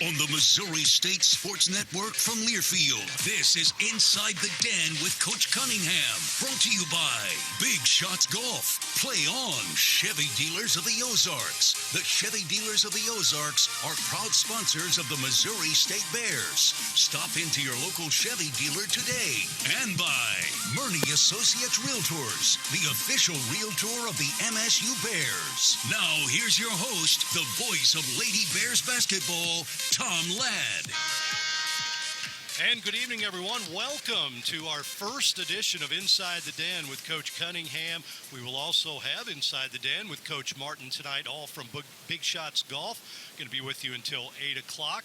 on the Missouri State Sports Network from Learfield. This is Inside the Den with Coach Cunningham. Brought to you by Big Shots Golf. Play on, Chevy Dealers of the Ozarks. The Chevy Dealers of the Ozarks are proud sponsors of the Missouri State Bears. Stop into your local Chevy dealer today. And by Murney Associates Realtors, the official realtor of the MSU Bears. Now, here's your host, the voice of Lady Bears basketball, Tom Ladd. And good evening, everyone. Welcome to our first edition of Inside the Den with Coach Cunningham. We will also have Inside the Den with Coach Martin tonight, all from Big Shots Golf. Going to be with you until 8 o'clock.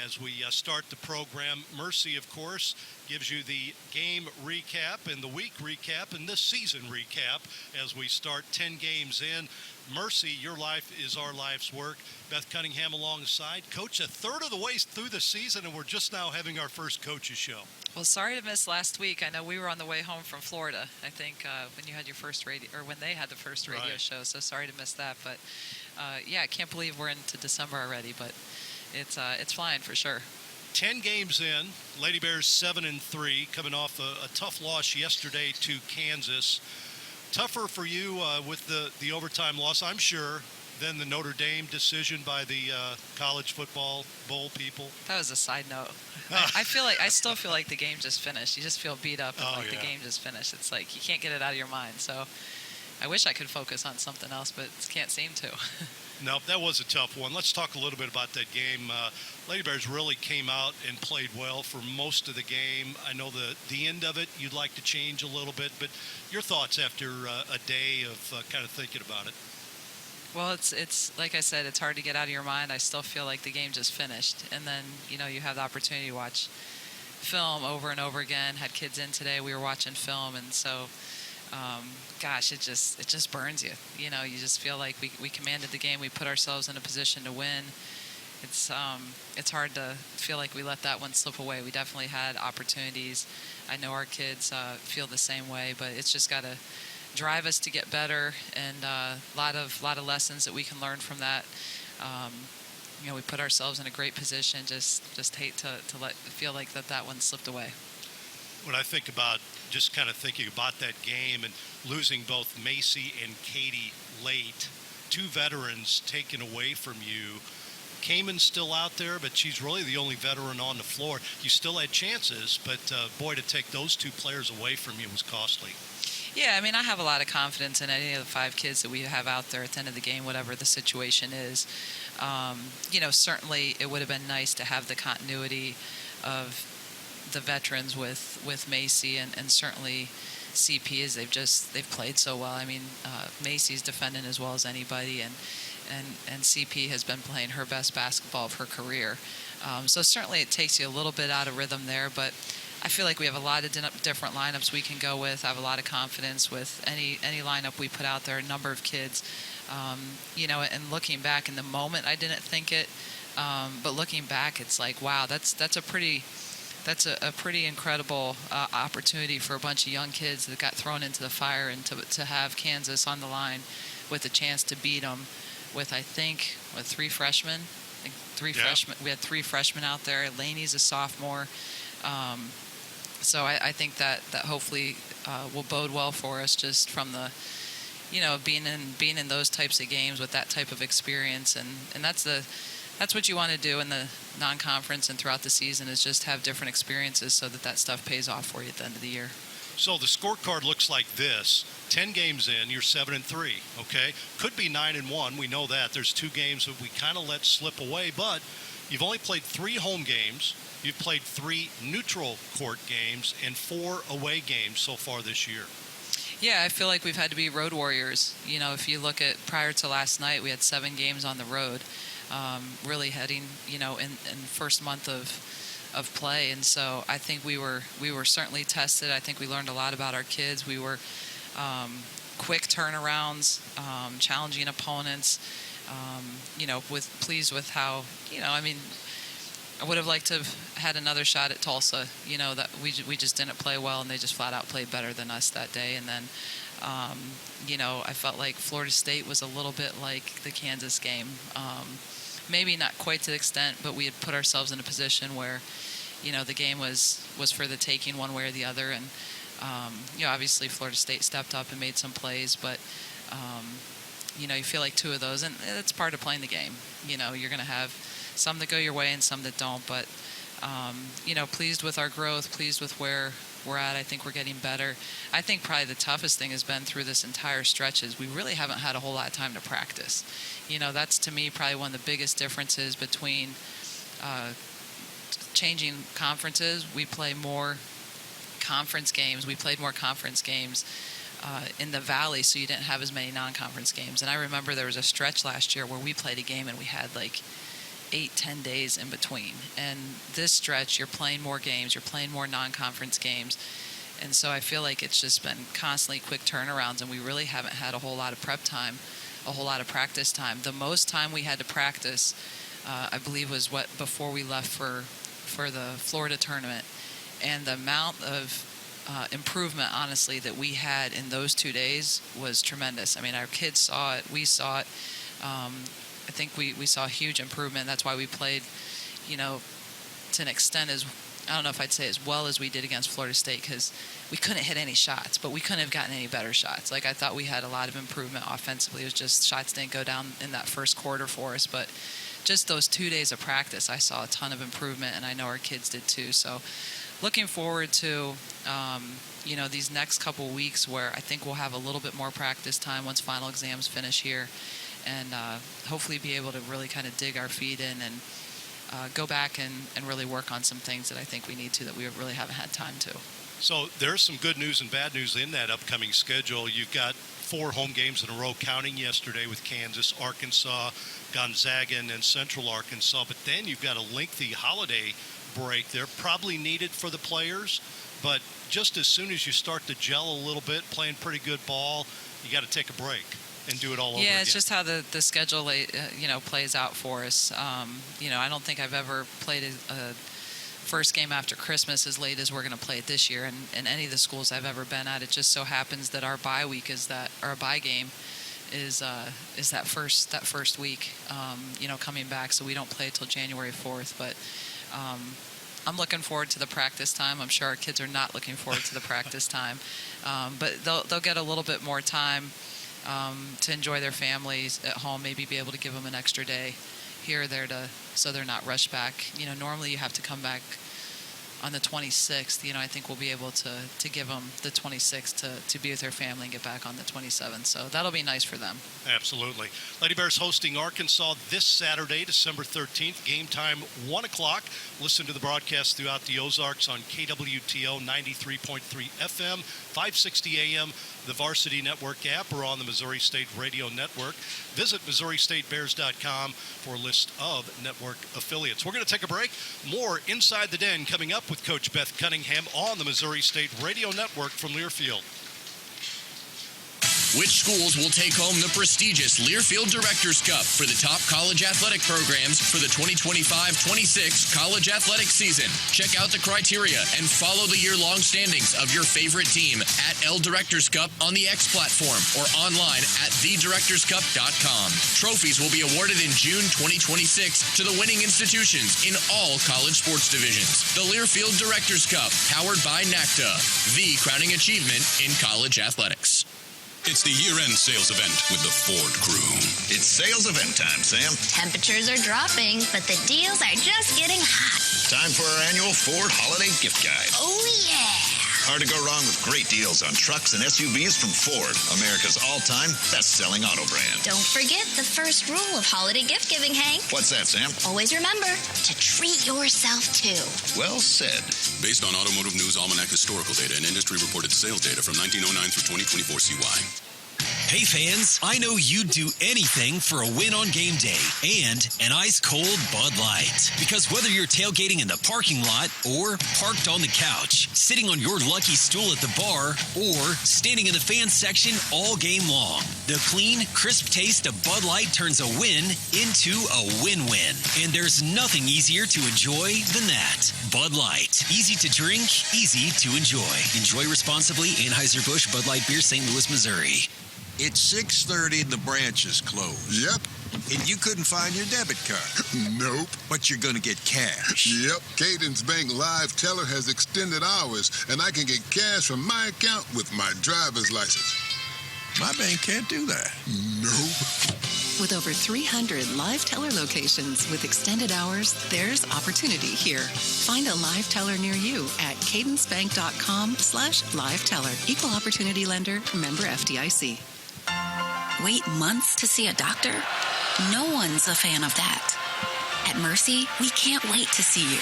As we start the program, Mercy, of course, gives you the game recap and the week recap and the season recap as we start 10 games in. Mercy, your life is our life's work. Beth Cunningham alongside. Coach, a third of the way through the season, and we're just now having our first coaches show. Well, sorry to miss last week. I know we were on the way home from Florida, I think, when you had your first radio, or when they had the first radio show, so sorry to miss that. But, yeah, I can't believe we're into December already, but it's flying for sure. 10 games in, Lady Bears 7-3, coming off a tough loss yesterday to Kansas. Tougher for you with the overtime loss, I'm sure, than the Notre Dame decision by the college football bowl people. That was a side note. I still feel like the game just finished. You just feel beat up and the game just finished. It's like you can't get it out of your mind. So I wish I could focus on something else, but can't seem to. No, that was a tough one. Let's talk a little bit about that game. Lady Bears really came out and played well for most of the game. I know the end of it you'd like to change a little bit, but your thoughts after a day of kind of thinking about it? Well, it's like I said, it's hard to get out of your mind. I still feel like the game just finished. And then, you have the opportunity to watch film over and over again. Had kids in today. We were watching film, and so gosh, it just burns you. You just feel like we commanded the game. We put ourselves in a position to win. It's hard to feel like we let that one slip away. We definitely had opportunities. I know our kids feel the same way, but it's just got to drive us to get better, and a lot of lessons that we can learn from that. We put ourselves in a great position. Just hate to feel like that one slipped away. When I think about just kind of thinking about that game and losing both Macy and Katie late, two veterans taken away from you. Kamen's still out there, but she's really the only veteran on the floor. You still had chances, but boy, to take those two players away from you was costly. Yeah, I have a lot of confidence in any of the five kids that we have out there at the end of the game, whatever the situation is. Certainly it would have been nice to have the continuity of the veterans with Macy and certainly CP, as they've played so well. Macy's defending as well as anybody, and CP has been playing her best basketball of her career. So certainly it takes you a little bit out of rhythm there, but I feel like we have a lot of different lineups we can go with. I have a lot of confidence with any lineup we put out there, a number of kids. And looking back in the moment, I didn't think it, but looking back, it's like, wow, that's a pretty incredible opportunity for a bunch of young kids that got thrown into the fire, and to have Kansas on the line with a chance to beat them with, I think, three freshmen. Freshmen. We had three freshmen out there. Laney's a sophomore. So I think that hopefully will bode well for us, just from the, being in those types of games with that type of experience, and that's what you want to do in the non-conference and throughout the season, is just have different experiences so that stuff pays off for you at the end of the year. So the scorecard looks like this: 10 games in, you're 7-3. Okay, could be 9-1. We know that. There's two games that we kind of let slip away, but you've only played 3 home games. You've played 3 neutral court games and 4 away games so far this year. Yeah, I feel like we've had to be road warriors. If you look at prior to last night, we had 7 games on the road, really heading, in first month of play. And so I think we were certainly tested. I think we learned a lot about our kids. We were quick turnarounds, challenging opponents, pleased with how, I would have liked to have had another shot at Tulsa. That we just didn't play well, and they just flat out played better than us that day. And then, I felt like Florida State was a little bit like the Kansas game. maybe not quite to the extent, but we had put ourselves in a position where, the game was for the taking one way or the other. And, obviously Florida State stepped up and made some plays, but, you feel like two of those, and it's part of playing the game. You're going to have some that go your way and some that don't, but, pleased with our growth, pleased with where we're at. I think we're getting better. I think probably the toughest thing has been through this entire stretch is we really haven't had a whole lot of time to practice. That's to me probably one of the biggest differences between changing conferences. We play more conference games. We played more conference games in the Valley, so you didn't have as many non-conference games. And I remember there was a stretch last year where we played a game and we had like 8-10 days in between. And this stretch, you're playing more games, you're playing more non-conference games. And so I feel like it's just been constantly quick turnarounds, and we really haven't had a whole lot of prep time, a whole lot of practice time. The most time we had to practice, I believe, was before we left for the Florida tournament. And the amount of improvement, honestly, that we had in those 2 days was tremendous. I mean, our kids saw it, we saw it. I think we saw a huge improvement. That's why we played, to an extent I don't know if I'd say as well as we did against Florida State, because we couldn't hit any shots, but we couldn't have gotten any better shots. Like, I thought we had a lot of improvement offensively. It was just shots didn't go down in that first quarter for us. But just those 2 days of practice, I saw a ton of improvement, and I know our kids did too. So looking forward to, these next couple weeks where I think we'll have a little bit more practice time once final exams finish here, and hopefully be able to really kind of dig our feet in and go back and really work on some things that I think we need to, that we really haven't had time to. So there's some good news and bad news in that upcoming schedule. You've got 4 home games in a row, counting yesterday with Kansas, Arkansas, Gonzaga, and Central Arkansas. But then you've got a lengthy holiday break. They're probably needed for the players, but just as soon as you start to gel a little bit, playing pretty good ball, you got to take a break and do it all over again. Yeah, it's just how the schedule, plays out for us. I don't think I've ever played a first game after Christmas as late as we're going to play it this year. And in any of the schools I've ever been at, it just so happens that our bye week our bye game is that first week, coming back. So we don't play till January 4th. But I'm looking forward to the practice time. I'm sure our kids are not looking forward to the practice time. But they'll get a little bit more time to enjoy their families at home, maybe be able to give them an extra day here or there so they're not rushed back. Normally you have to come back on the 26th. I think we'll be able to give them the 26th to be with their family and get back on the 27th. So that'll be nice for them. Absolutely. Lady Bears hosting Arkansas this Saturday, December 13th. Game time 1 o'clock. Listen to the broadcast throughout the Ozarks on KWTO 93.3 FM, 560 AM, the Varsity Network app, or on the Missouri State Radio Network. Visit MissouriStateBears.com for a list of network affiliates. We're going to take a break. More Inside the Den coming up with Coach Beth Cunningham on the Missouri State Radio Network from Learfield. Which schools will take home the prestigious Learfield Directors Cup for the top college athletic programs for the 2025-26 college athletic season? Check out the criteria and follow the year-long standings of your favorite team at L Directors Cup on the X platform or online at thedirectorscup.com. Trophies will be awarded in June 2026 to the winning institutions in all college sports divisions. The Learfield Directors Cup, powered by NACTA, the crowning achievement in college athletics. It's the year-end sales event with the Ford crew. It's sales event time, Sam. Temperatures are dropping, but the deals are just getting hot. Time for our annual Ford Holiday Gift Guide. Oh, yeah. Hard to go wrong with great deals on trucks and SUVs from Ford, America's all-time best-selling auto brand. Don't forget the first rule of holiday gift giving, Hank. What's that, Sam? Always remember to treat yourself, too. Well said. Based on Automotive News Almanac historical data and industry-reported sales data from 1909 through 2024 CY. Hey fans, I know you'd do anything for a win on game day and an ice-cold Bud Light. Because whether you're tailgating in the parking lot or parked on the couch, sitting on your lucky stool at the bar, or standing in the fan section all game long, the clean, crisp taste of Bud Light turns a win into a win-win. And there's nothing easier to enjoy than that. Bud Light. Easy to drink, easy to enjoy. Enjoy responsibly. Anheuser-Busch Bud Light Beer, St. Louis, Missouri. It's 6:30 and the branch is closed. Yep. and you couldn't find your debit card. Nope. But you're going to get cash. Yep. Cadence Bank Live Teller has extended hours, and I can get cash from my account with my driver's license. My bank can't do that. Nope. With over 300 live teller locations with extended hours, there's opportunity here. Find a live teller near you at cadencebank.com/live teller. Equal opportunity lender, member FDIC. Wait months to see a doctor? No one's a fan of that. At Mercy, we can't wait to see you.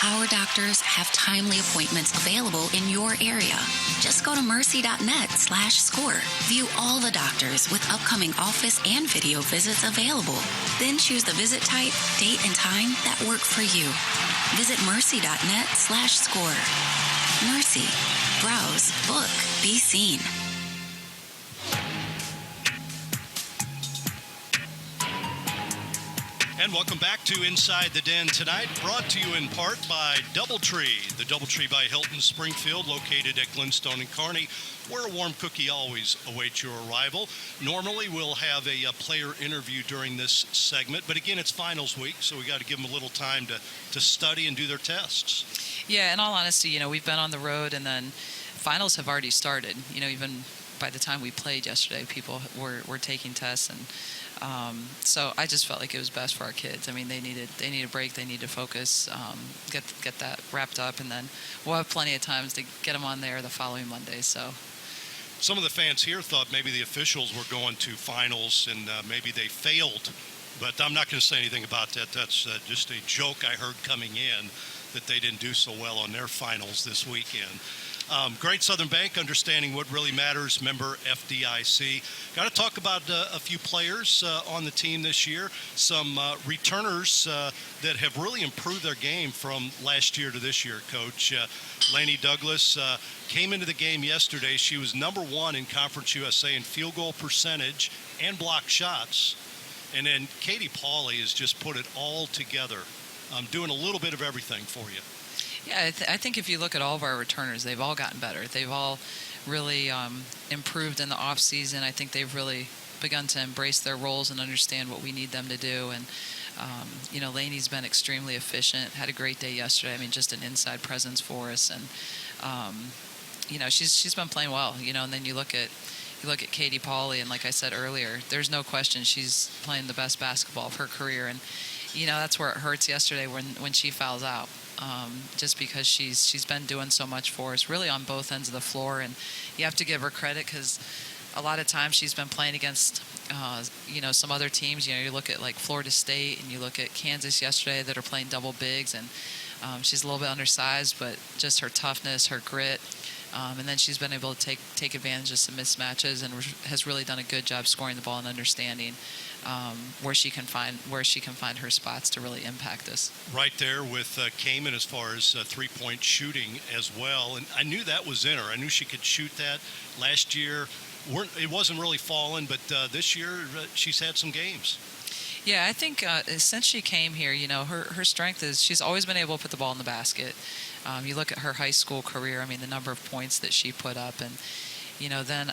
Our doctors have timely appointments available in your area. Just go to mercy.net/score. View all the doctors with upcoming office and video visits available. Then choose the visit type, date, and time that work for you. Visit mercy.net/score. Mercy. Browse, book, be seen. And welcome back to Inside the Den tonight, brought to you in part by Doubletree. The Doubletree by Hilton Springfield, located at Glenstone and Kearney, where a warm cookie always awaits your arrival. Normally, we'll have a player interview during this segment, but again, it's finals week, so we got to give them a little time to study and do their tests. Yeah, in all honesty, we've been on the road, and then finals have already started. Even by the time we played yesterday, people were taking tests, and so I just felt like it was best for our kids. They need a break, they need to focus, get that wrapped up, and then we'll have plenty of times to get them on there the following Monday. So some of the fans here thought maybe the officials were going to finals and maybe they failed, but I'm not going to say anything about that. That's just a joke I heard coming in, that they didn't do so well on their finals this weekend. Great Southern Bank, understanding what really matters, member FDIC. Got to talk about a few players on the team this year, some returners that have really improved their game from last year to this year, Coach. Lainey Douglas came into the game yesterday. She was number 1 in Conference USA in field goal percentage and blocked shots. And then Katie Pauley has just put it all together, doing a little bit of everything for you. Yeah, I think if you look at all of our returners, they've all gotten better. They've all really improved in the off season. I think they've really begun to embrace their roles and understand what we need them to do. And Lainey's been extremely efficient. Had a great day yesterday. Just an inside presence for us. And she's been playing well. And then you look at Katie Pauley, and like I said earlier, there's no question she's playing the best basketball of her career. And that's where it hurts yesterday when she fouls out. Just because she's been doing so much for us, really on both ends of the floor, and you have to give her credit because a lot of times she's been playing against some other teams. You look at like Florida State and you look at Kansas yesterday that are playing double bigs, and she's a little bit undersized, but just her toughness, her grit, and then she's been able to take advantage of some mismatches and has really done a good job scoring the ball and understanding where she can find her spots to really impact us. Right there with Kamen as far as three-point shooting as well. And I knew that was in her. I knew she could shoot that. Last year, it wasn't really falling, but this year she's had some games. Yeah, I think since she came here, her strength is she's always been able to put the ball in the basket. You look at her high school career, the number of points that she put up, and then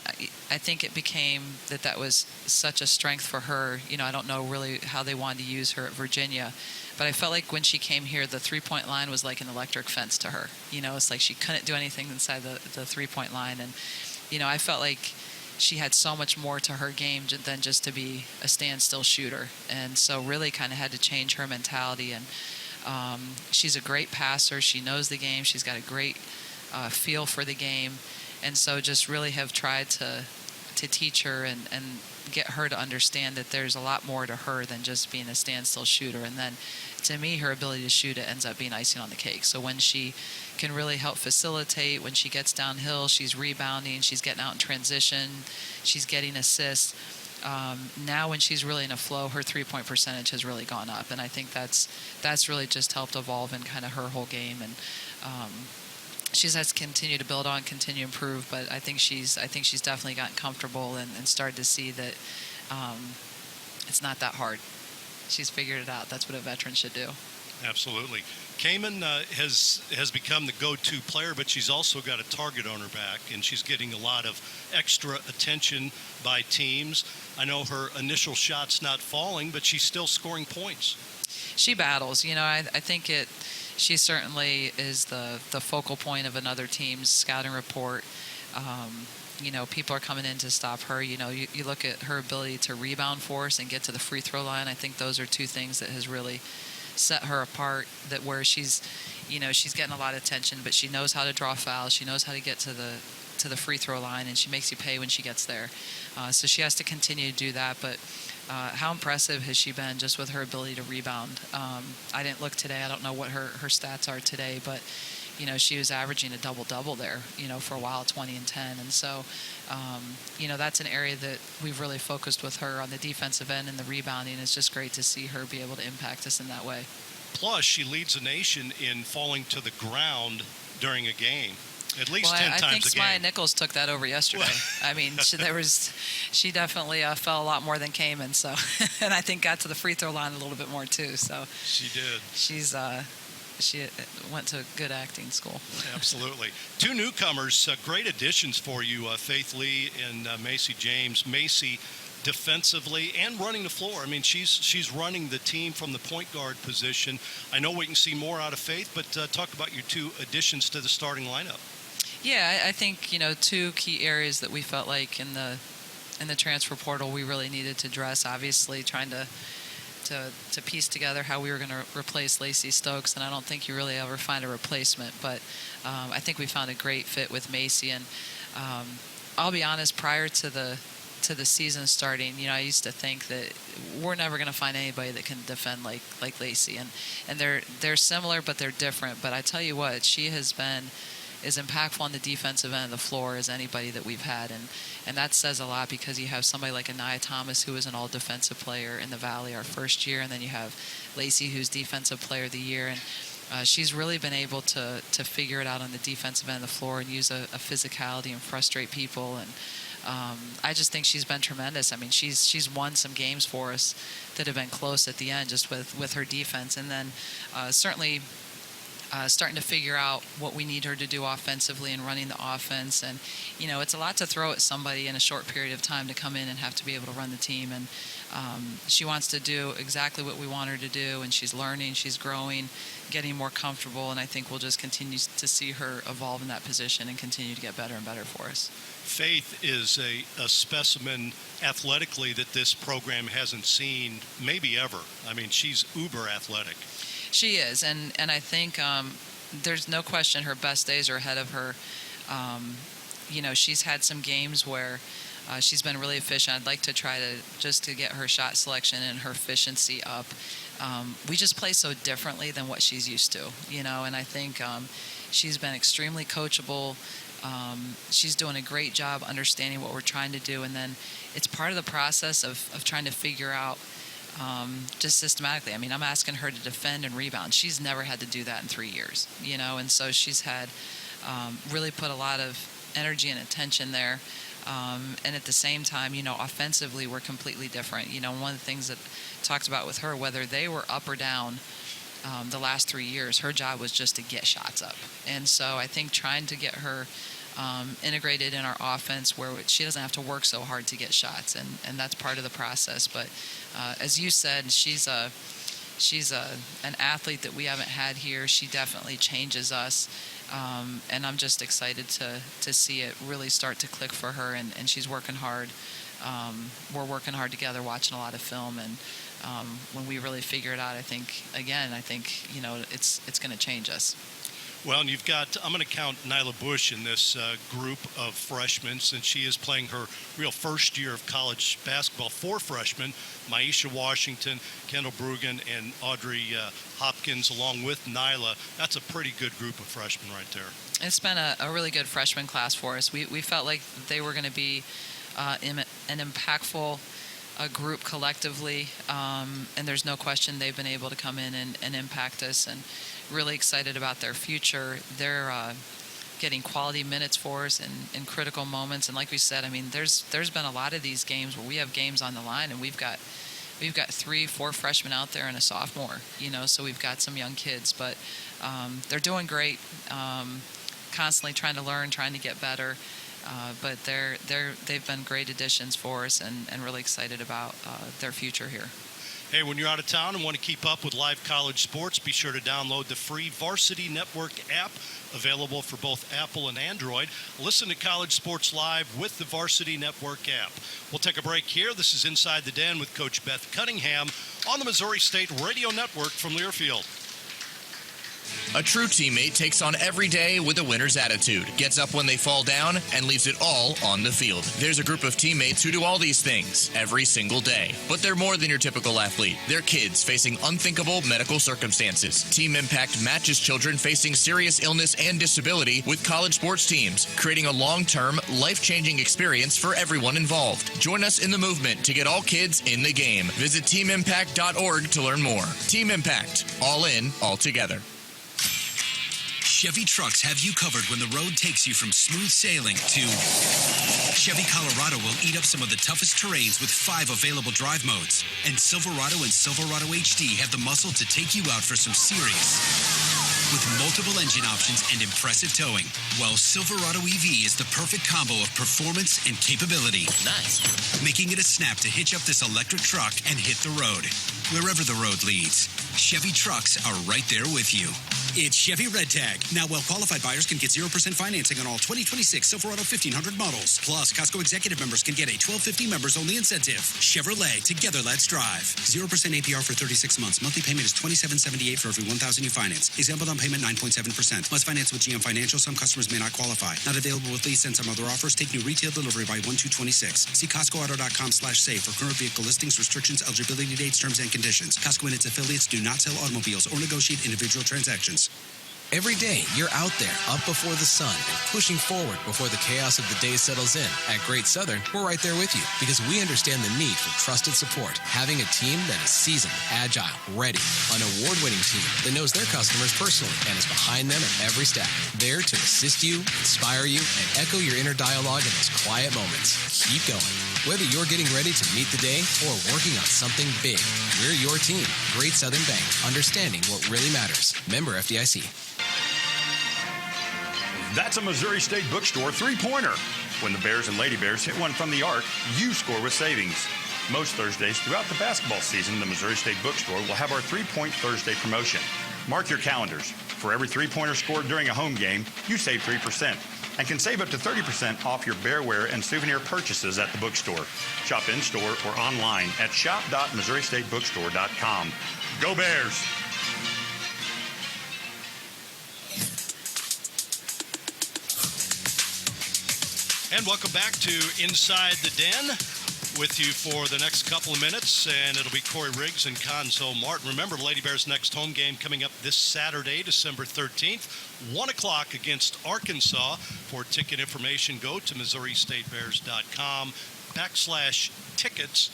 I think it became that was such a strength for her. I don't know really how they wanted to use her at Virginia, but I felt like when she came here, the three-point line was like an electric fence to her. It's like she couldn't do anything inside the three-point line, and I felt like she had so much more to her game than just to be a standstill shooter, and so really kind of had to change her mentality. And she's a great passer. She knows the game. She's got a great feel for the game. And so just really have tried to teach her and get her to understand that there's a lot more to her than just being a standstill shooter. And then to me, her ability to shoot it ends up being icing on the cake. So when she can really help facilitate, when she gets downhill, she's rebounding, she's getting out in transition, she's getting assists. Now when she's really in a flow, her three-point percentage has really gone up. And I think that's really just helped evolve in kind of her whole game. And she has to continue to build on, continue to improve, but I think she's definitely gotten comfortable and started to see that it's not that hard. She's figured it out. That's what a veteran should do. Absolutely. Kamen has become the go-to player, but she's also got a target on her back, and she's getting a lot of extra attention by teams. I know her initial shot's not falling, but she's still scoring points. She battles. I think she certainly is the focal point of another team's scouting report. People are coming in to stop her. You look at her ability to rebound for us and get to the free throw line. I think those are two things that has really set her apart, that where she's getting a lot of attention, but she knows how to draw fouls. She knows how to get to the free throw line, and she makes you pay when she gets there. So she has to continue to do that. But how impressive has she been just with her ability to rebound? I didn't look today. I don't know what her stats are today, but she was averaging a double-double there, for a while, 20 and 10. And so, that's an area that we've really focused with her on the defensive end, and the rebounding. It's just great to see her be able to impact us in that way. Plus, she leads the nation in falling to the ground during a game. At least 10 I times a game. I think Smia Nichols took that over yesterday. I mean, she definitely fell a lot more than Kamen. So, and I think got to the free throw line a little bit more too. So she did. She went to good acting school. Absolutely. Two newcomers, great additions for you, Faith Lee and Macy James. Macy defensively and running the floor. I mean, she's running the team from the point guard position. I know we can see more out of Faith, but talk about your two additions to the starting lineup. Yeah, I think two key areas that we felt like in the transfer portal we really needed to address. Obviously, trying to piece together how we were going to replace Lacey Stokes, and I don't think you really ever find a replacement, but I think we found a great fit with Macy. And I'll be honest, prior to the season starting, I used to think that we're never going to find anybody that can defend like Lacey, and they're similar, but they're different. But I tell you what, she has been as impactful on the defensive end of the floor as anybody that we've had, and that says a lot, because you have somebody like Anaya Thomas, who was an all-defensive player in the Valley our first year, and then you have Lacey, who's Defensive Player of the Year, and she's really been able to figure it out on the defensive end of the floor and use a physicality and frustrate people, and I just think she's been tremendous. I mean, she's won some games for us that have been close at the end just with her defense, and then certainly starting to figure out what we need her to do offensively and running the offense. And, it's a lot to throw at somebody in a short period of time to come in and have to be able to run the team. And she wants to do exactly what we want her to do, and she's learning, she's growing, getting more comfortable, and I think we'll just continue to see her evolve in that position and continue to get better and better for us. Faith is a specimen athletically that this program hasn't seen maybe ever. I mean, she's uber athletic. She is, and I think there's no question her best days are ahead of her. She's had some games where she's been really efficient. I'd like to try to get her shot selection and her efficiency up. We just play so differently than what she's used to, and I think she's been extremely coachable. She's doing a great job understanding what we're trying to do, and then it's part of the process of trying to figure out just systematically. I mean, I'm asking her to defend and rebound. She's never had to do that in 3 years, and so she's had really put a lot of energy and attention there. And at the same time, offensively, we're completely different. One of the things that I talked about with her, whether they were up or down the last 3 years, her job was just to get shots up. And so I think trying to get her integrated in our offense where she doesn't have to work so hard to get shots, and that's part of the process. But as you said, she's an athlete that we haven't had here. She definitely changes us, and I'm just excited to see it really start to click for her, and she's working hard. We're working hard together, watching a lot of film, and when we really figure it out, I think it's going to change us. Well, and I'm going to count Nyla Bush in this group of freshmen, since she is playing her real first year of college basketball. 4 freshmen, Maisha Washington, Kendall Brugan, and Audrey Hopkins, along with Nyla. That's a pretty good group of freshmen right there. It's been a really good freshman class for us. We felt like they were going to be an impactful group collectively, and there's no question they've been able to come in and impact us, and really excited about their future. They're getting quality minutes for us in critical moments, and like we said, I mean, there's been a lot of these games where we have games on the line, and we've got we've got 3-4 freshmen out there and a sophomore, so we've got some young kids, but they're doing great, constantly trying to learn, trying to get better. But they've been great additions for us, and really excited about their future here. Hey, when you're out of town and want to keep up with live college sports, be sure to download the free Varsity Network app, available for both Apple and Android. Listen to college sports live with the Varsity Network app. We'll take a break here. This is Inside the Den with Coach Beth Cunningham on the Missouri State Radio Network from Learfield. A true teammate takes on every day with a winner's attitude, gets up when they fall down, and leaves it all on the field. There's a group of teammates who do all these things every single day. But they're more than your typical athlete. They're kids facing unthinkable medical circumstances. Team Impact matches children facing serious illness and disability with college sports teams, creating a long-term, life-changing experience for everyone involved. Join us in the movement to get all kids in the game. Visit teamimpact.org to learn more. Team Impact. All in, all together. Chevy trucks have you covered when the road takes you from smooth sailing to... Chevy Colorado will eat up some of the toughest terrains with 5 available drive modes. And Silverado and Silverado HD have the muscle to take you out for some serious... with multiple engine options and impressive towing. While Silverado EV is the perfect combo of performance and capability. Nice. Making it a snap to hitch up this electric truck and hit the road. Wherever the road leads, Chevy trucks are right there with you. It's Chevy Red Tag. Now, well-qualified buyers can get 0% financing on all 2026 Silverado 1500 models. Plus, Costco Executive members can get a $12.50 members-only incentive. Chevrolet, together let's drive. 0% APR for 36 months. Monthly payment is $27.78 for every $1,000 you finance. Example down payment 9.7%. Must finance with GM Financial. Some customers may not qualify. Not available with lease and some other offers. Take new retail delivery by 1/2/26. See CostcoAuto.com/save for current vehicle listings, restrictions, eligibility dates, terms, and conditions. Costco and its affiliates do not sell automobiles or negotiate individual transactions. Every day, you're out there, up before the sun, and pushing forward before the chaos of the day settles in. At Great Southern, we're right there with you because we understand the need for trusted support. Having a team that is seasoned, agile, ready, an award-winning team that knows their customers personally and is behind them at every step. There to assist you, inspire you, and echo your inner dialogue in those quiet moments. Keep going. Whether you're getting ready to meet the day or working on something big, we're your team. Great Southern Bank, understanding what really matters. Member FDIC. That's a Missouri State Bookstore three-pointer. When the Bears and Lady Bears hit one from the arc, you score with savings. Most Thursdays throughout the basketball season, the Missouri State Bookstore will have our 3-Point Thursday promotion. Mark your calendars. For every 3-pointer scored during a home game, you save 3% and can save up to 30% off your bearware and souvenir purchases at the bookstore. Shop in-store or online at shop.MissouriStateBookstore.com. Go Bears! And welcome back to Inside the Den with you for the next couple of minutes, and it'll be Corey Riggs and Conzo Martin. Remember, Lady Bears' next home game coming up this Saturday, December 13th, 1 o'clock against Arkansas. For ticket information, go to MissouriStateBears.com/tickets.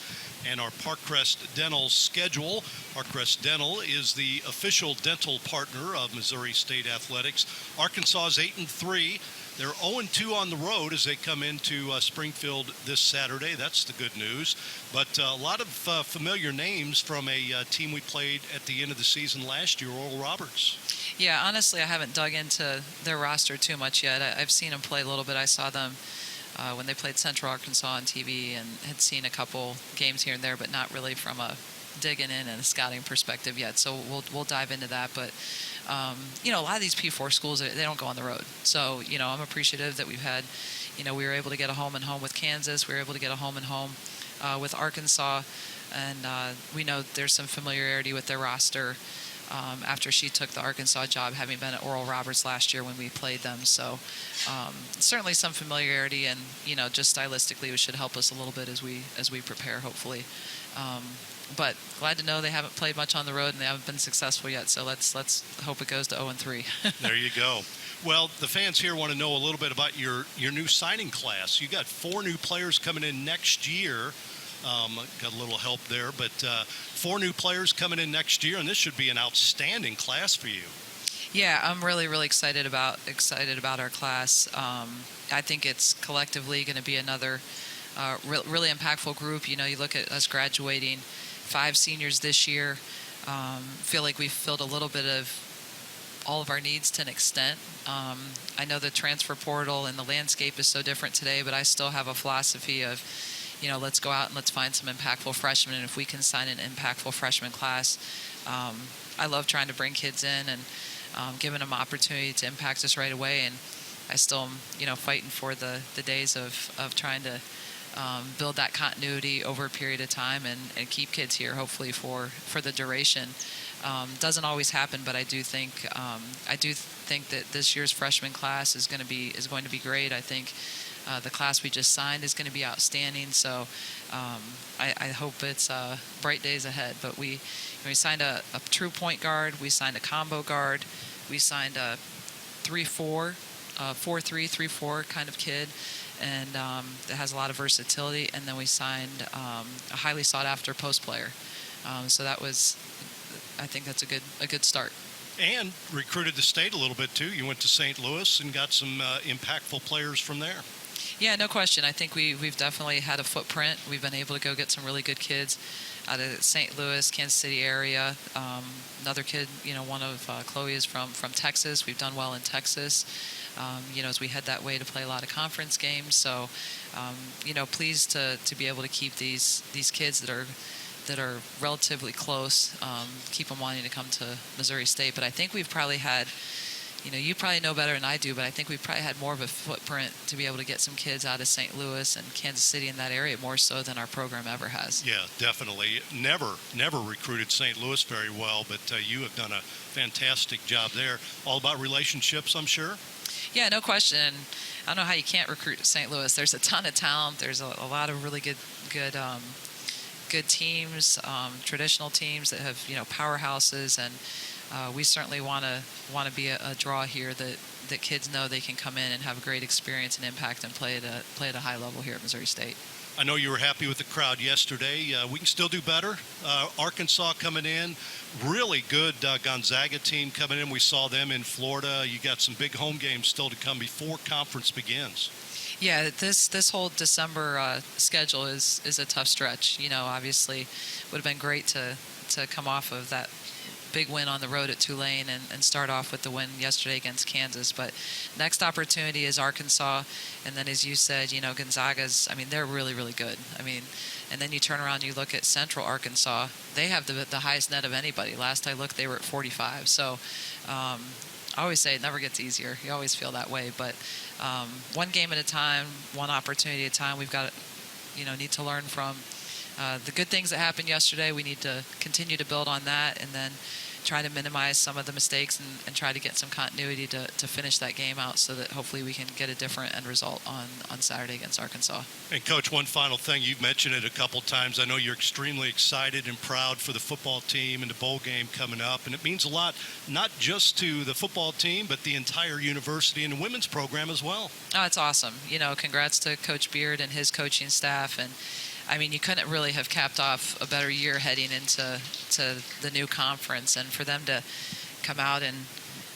And our Parkcrest Dental schedule. Parkcrest Dental is the official dental partner of Missouri State Athletics. Arkansas is 8-3. They're 0-2 on the road as they come into Springfield this Saturday. That's the good news. But a lot of familiar names from a team we played at the end of the season last year, Oral Roberts. Yeah, honestly, I haven't dug into their roster too much yet. I've seen them play a little bit. I saw them when they played Central Arkansas on TV and had seen a couple games here and there, but not really from a digging in and a scouting perspective yet. So we'll dive into that. But a lot of these P4 schools, they don't go on the road. So, I'm appreciative that we've had, we were able to get a home and home with Kansas. We were able to get a home and home with Arkansas. And we know there's some familiarity with their roster after she took the Arkansas job, having been at Oral Roberts last year when we played them. So certainly some familiarity, and, just stylistically, it should help us a little bit as we prepare, hopefully. But glad to know they haven't played much on the road and they haven't been successful yet. So let's hope it goes to 0-3. There you go. Well, the fans here want to know a little bit about your new signing class. You got 4 new players coming in next year. Got a little help there, but 4 new players coming in next year, and this should be an outstanding class for you. Yeah, I'm really, really excited about our class. I think it's collectively going to be another really impactful group. You look at us graduating 5 seniors this year. Feel like we've filled a little bit of all of our needs to an extent. I know the transfer portal and the landscape is so different today, but I still have a philosophy of, let's go out and let's find some impactful freshmen. And if we can sign an impactful freshman class, I love trying to bring kids in and giving them opportunity to impact us right away. And I still am, fighting for the days of trying to build that continuity over a period of time and keep kids here, hopefully for the duration. Doesn't always happen, but I do think that this year's freshman class is going to be great. I think the class we just signed is going to be outstanding. So I hope it's bright days ahead. But we signed a true point guard. We signed a combo guard. We signed a 3-4, 4-3, 3-4 kind of kid, and that has a lot of versatility. And then we signed a highly sought-after post player. So that was, I think that's a good start. And recruited the state a little bit too. You went to St. Louis and got some impactful players from there. Yeah, no question. I think we've definitely had a footprint. We've been able to go get some really good kids out of St. Louis, Kansas City area. Another kid, one of Chloe is from Texas. We've done well in Texas, as we head that way to play a lot of conference games. So, pleased to be able to keep these kids that are relatively close, keep them wanting to come to Missouri State. But I think we've probably had, you probably know better than I do, but I think we've probably had more of a footprint to be able to get some kids out of St. Louis and Kansas City in that area, more so than our program ever has. Yeah, definitely. Never recruited St. Louis very well, but you have done a fantastic job there. All about relationships, I'm sure? Yeah, no question. And I don't know how you can't recruit St. Louis. There's a ton of talent. There's a lot of really good teams, traditional teams that have powerhouses, and we certainly want to be a draw here that kids know they can come in and have a great experience and impact and play at a high level here at Missouri State. I know you were happy with the crowd yesterday. We can still do better. Arkansas coming in, really good Gonzaga team coming in. We saw them in Florida. You got some big home games still to come before conference begins. Yeah, this whole December schedule is a tough stretch. Obviously, would have been great to come off of that big win on the road at Tulane and start off with the win yesterday against Kansas. But next opportunity is Arkansas, and then as you said, Gonzaga's. They're really, really good. And then you turn around and you look at Central Arkansas. They have the highest net of anybody. Last I looked, they were at 45. So. I always say it never gets easier. You always feel that way, but one game at a time, one opportunity at a time. We've got, need to learn from the good things that happened yesterday. We need to continue to build on that, and then try to minimize some of the mistakes and try to get some continuity to finish that game out, so that hopefully we can get a different end result on Saturday against Arkansas. And Coach, one final thing. You've mentioned it a couple times. I know you're extremely excited and proud for the football team and the bowl game coming up, and it means a lot, not just to the football team, but the entire university and the women's program as well. Oh, it's awesome. Congrats to Coach Beard and his coaching staff, and you couldn't really have capped off a better year heading into the new conference. And for them to come out and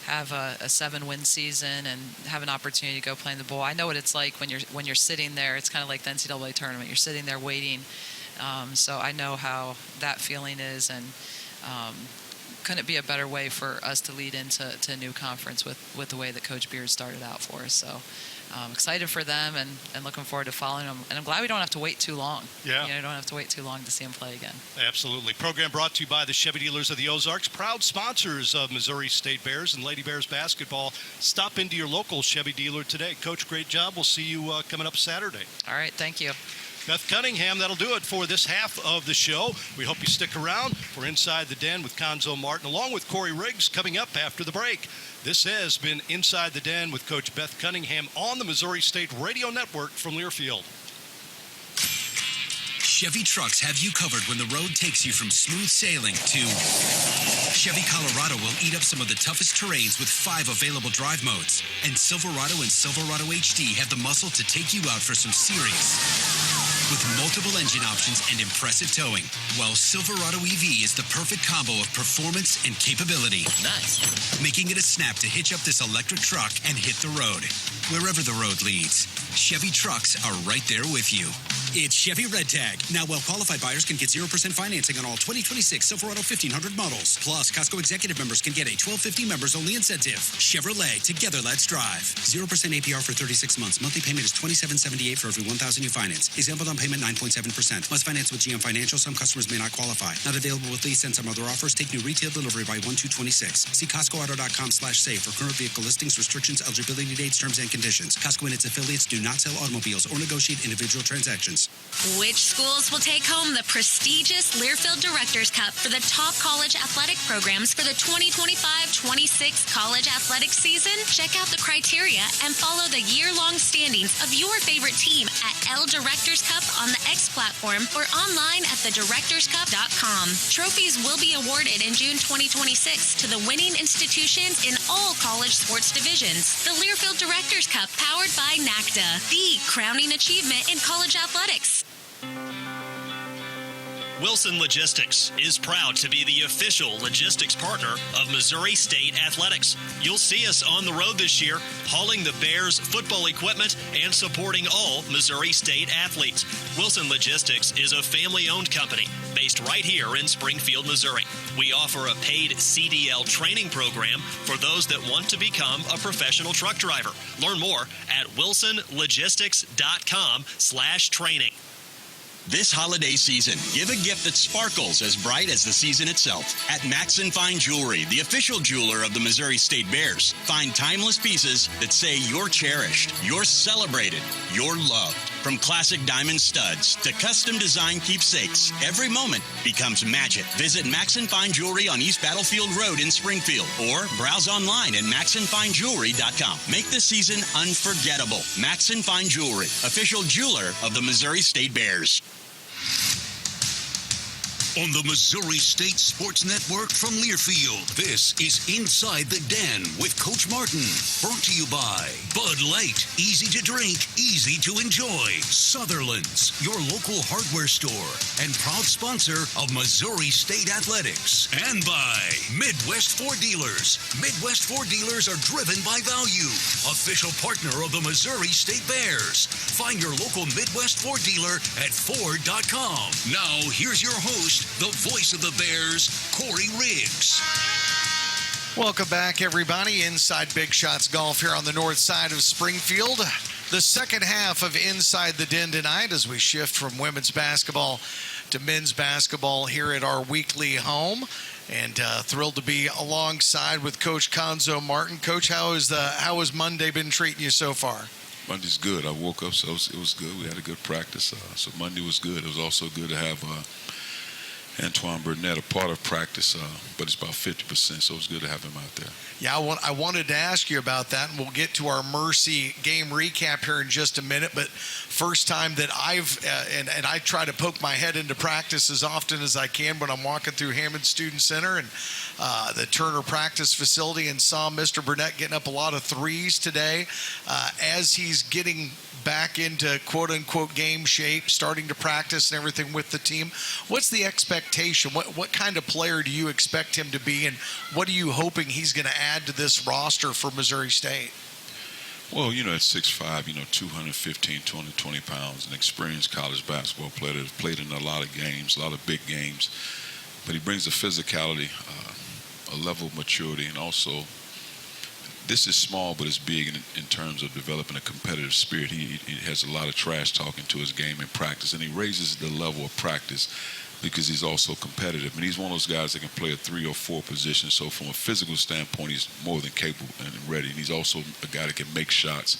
have a 7-win season and have an opportunity to go play in the bowl. I know what it's like when you're sitting there. It's kind of like the NCAA tournament. You're sitting there waiting. So I know how that feeling is, and couldn't be a better way for us to lead into a new conference with the way that Coach Beard started out for us. So excited for them and looking forward to following them. And I'm glad we don't have to wait too long. Yeah. You don't have to wait too long to see them play again. Absolutely. Program brought to you by the Chevy Dealers of the Ozarks, proud sponsors of Missouri State Bears and Lady Bears basketball. Stop into your local Chevy dealer today. Coach, great job. We'll see you coming up Saturday. All right. Thank you. Beth Cunningham, that'll do it for this half of the show. We hope you stick around for Inside the Den with Conzo Martin, along with Corey Riggs, coming up after the break. This has been Inside the Den with Coach Beth Cunningham on the Missouri State Radio Network from Learfield. Chevy trucks have you covered when the road takes you from smooth sailing to Chevy Colorado will eat up some of the toughest terrains with 5 available drive modes. And Silverado and Silverado HD have the muscle to take you out for some serious with multiple engine options and impressive towing. While Silverado EV is the perfect combo of performance and capability. Nice. Making it a snap to hitch up this electric truck and hit the road. Wherever the road leads, Chevy trucks are right there with you. It's Chevy Red Tag. Now, well-qualified buyers can get 0% financing on all 2026 Silverado 1500 models. Plus, Costco Executive members can get a $12.50 members-only incentive. Chevrolet, together let's drive. 0% APR for 36 months. Monthly payment is $27.78 for every $1,000 you finance. Example down payment 9.7%. Must finance with GM Financial. Some customers may not qualify. Not available with lease and some other offers. Take new retail delivery by 1/2/26. See CostcoAuto.com/save for current vehicle listings, restrictions, eligibility dates, terms, and conditions. Costco and its affiliates do not sell automobiles or negotiate individual transactions. Which schools will take home the prestigious Learfield Directors Cup for the top college athletic programs for the 2025-26 college athletic season? Check out the criteria and follow the year-long standings of your favorite team at L Directors Cup on the X platform or online at thedirectorscup.com. Trophies will be awarded in June 2026 to the winning institutions in all college sports divisions. The Learfield Directors Cup, powered by NACDA, the crowning achievement in college athletics. Wilson Logistics is proud to be the official logistics partner of Missouri State Athletics. You'll see us on the road this year, hauling the Bears football equipment and supporting all Missouri State athletes. Wilson Logistics is a family-owned company based right here in Springfield, Missouri. We offer a paid CDL training program for those that want to become a professional truck driver. Learn more at wilsonlogistics.com/training. This holiday season, give a gift that sparkles as bright as the season itself. At Max & Fine Jewelry, the official jeweler of the Missouri State Bears. Find timeless pieces that say you're cherished, you're celebrated, you're loved. From classic diamond studs to custom design keepsakes, every moment becomes magic. Visit Max & Fine Jewelry on East Battlefield Road in Springfield or browse online at maxandfinejewelry.com. Make the season unforgettable. Max & Fine Jewelry, official jeweler of the Missouri State Bears. On the Missouri State Sports Network from Learfield, this is Inside the Den with Coach Martin. Brought to you by Bud Light. Easy to drink, easy to enjoy. Sutherland's, your local hardware store and proud sponsor of Missouri State Athletics. And by Midwest Ford Dealers. Midwest Ford Dealers are driven by value. Official partner of the Missouri State Bears. Find your local Midwest Ford dealer at Ford.com. Now, here's your host, the voice of the Bears, Corey Riggs. Welcome back, everybody. Inside Big Shots Golf here on the north side of Springfield. The second half of Inside the Den tonight as we shift from women's basketball to men's basketball here at our weekly home. And thrilled to be alongside with Coach Conzo Martin. Coach, how has Monday been treating you so far? Monday's good. I woke up, so it was good. We had a good practice. So Monday was good. It was also good to have Antoine Burnett a part of practice, but it's about 50%, so it's good to have him out there. Yeah, I wanted to ask you about that, and we'll get to our Mercy game recap here in just a minute. But first time that I've and I try to poke my head into practice as often as I can when I'm walking through Hammond Student Center and the Turner practice facility, and saw Mr. Burnett getting up a lot of threes today as he's getting back into quote-unquote game shape, starting to practice and everything with the team. What's the expectation? What kind of player do you expect him to be, and what are you hoping he's going to add to this roster for Missouri State? Well, at 6'5", 215, 220 pounds, an experienced college basketball player that's played in a lot of games, a lot of big games. But he brings a physicality, a level of maturity, and also this is small, but it's big in terms of developing a competitive spirit. He has a lot of trash talking to his game in practice, and he raises the level of practice because he's also competitive. And he's one of those guys that can play a 3 or 4 position. So from a physical standpoint, he's more than capable and ready. And he's also a guy that can make shots.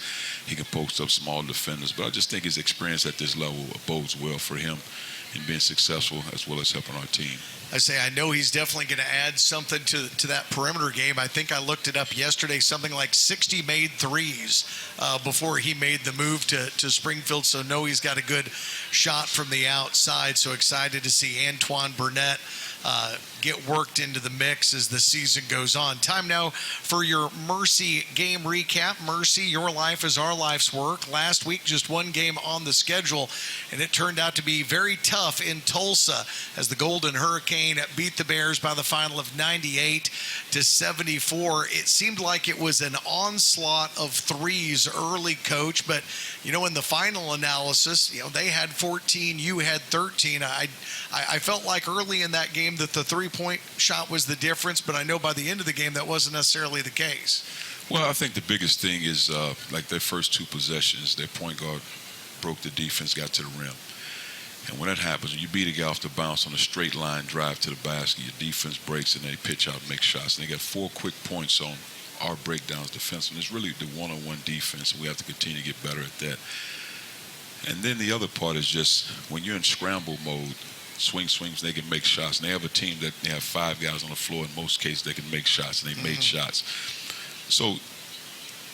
He can post up small defenders. But I just think his experience at this level bodes well for him in being successful as well as helping our team. I know he's definitely going to add something to that perimeter game. I think I looked it up yesterday, something like 60 made threes before he made the move to Springfield. So know he's got a good shot from the outside. So excited to see Antoine Burnett get worked into the mix as the season goes on. Time now for your Mercy game recap. Mercy, your life is our life's work. Last week, just one game on the schedule, and it turned out to be very tough in Tulsa as the Golden Hurricane beat the Bears by the final of 98-74. It seemed like it was an onslaught of threes early, Coach, but in the final analysis, they had 14, you had 13. I felt like early in that game that the three-point shot was the difference, but I know by the end of the game that wasn't necessarily the case. Well, I think the biggest thing is like their first two possessions, their point guard broke the defense, got to the rim. And when that happens, when you beat a guy off the bounce on a straight line drive to the basket, your defense breaks and they pitch out and make shots. And they got 4 quick points on our breakdowns defensively. It's really the one-on-one defense, and we have to continue to get better at that. And then the other part is just when you're in scramble mode, swings, they can make shots. And they have a team that they have 5 guys on the floor. In most cases, they can make shots, and they made shots. So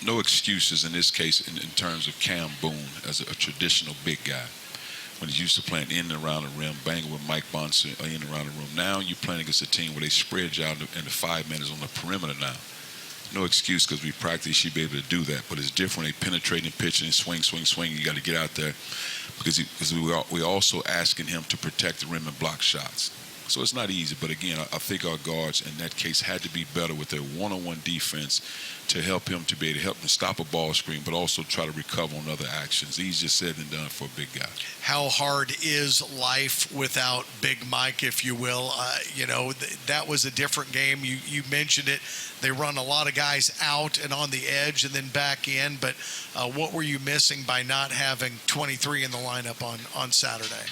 no excuses in this case in terms of Cam Boone as a traditional big guy. When he's used to playing in and around the rim, banging with Mike Bonson in and around the room. Now you're playing against a team where they spread you out and the 5 minutes on the perimeter now. No excuse because we practice, she'd be able to do that. But it's different. They penetrate and pitch and swing. You got to get out there because we're also asking him to protect the rim and block shots. So it's not easy. But again, I think our guards in that case had to be better with their one-on-one defense to help him to be able to help him stop a ball screen, but also try to recover on other actions. Easier said than done for a big guy. How hard is life without Big Mike, if you will? That was a different game. You mentioned it. They run a lot of guys out and on the edge and then back in. But what were you missing by not having 23 in the lineup on Saturday?